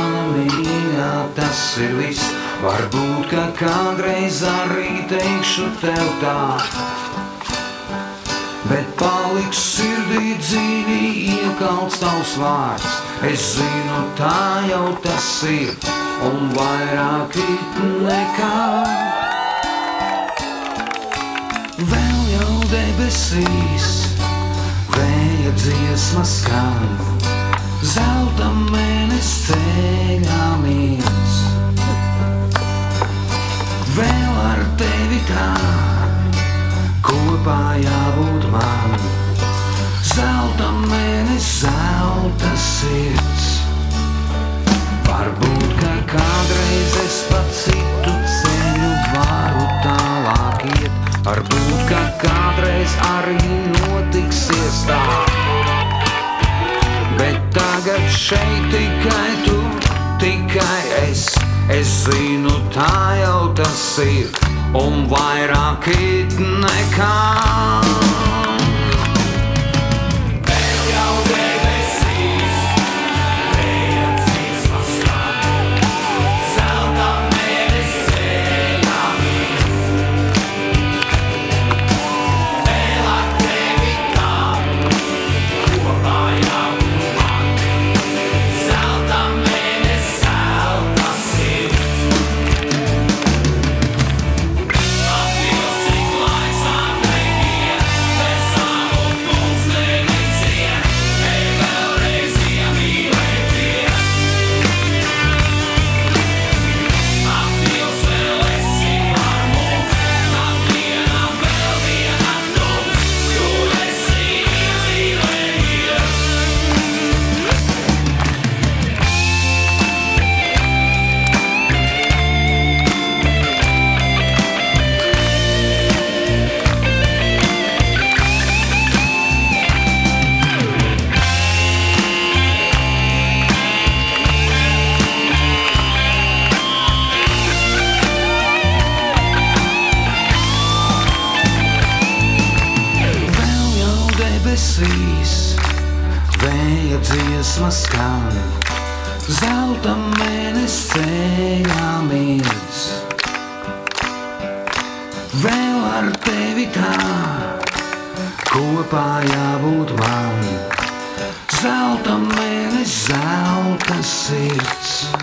mana mīļā, tas ir viss. Varbūt, ka kādreiz arī teikšu tev tā, bet paliks sirdī dziļi iekalts tavs vārds. Es zinu, tā jau tas ir, un vairāk it nekā. Vēl jau debesīs vēja dziesma skan, zelta mēnesis ceļā miedz. Vēl ar tevi tā kopā jābūt man, zelta mēnesis, zelta sirds. Varbūt, ka kādreiz es pa citu ceļu varu tālāk iet, varbūt, ka kādreiz arī notiksies tā, bet tagad šeit tikai tu, tikai es zinu, tā jau tas ir, un vairāk it nekā. Vēja dziesma skan, zelta mēnesis ceļā miedz. Vēl ar tevi tā kopā jābūt man, zelta mēnesis, zelta sirds.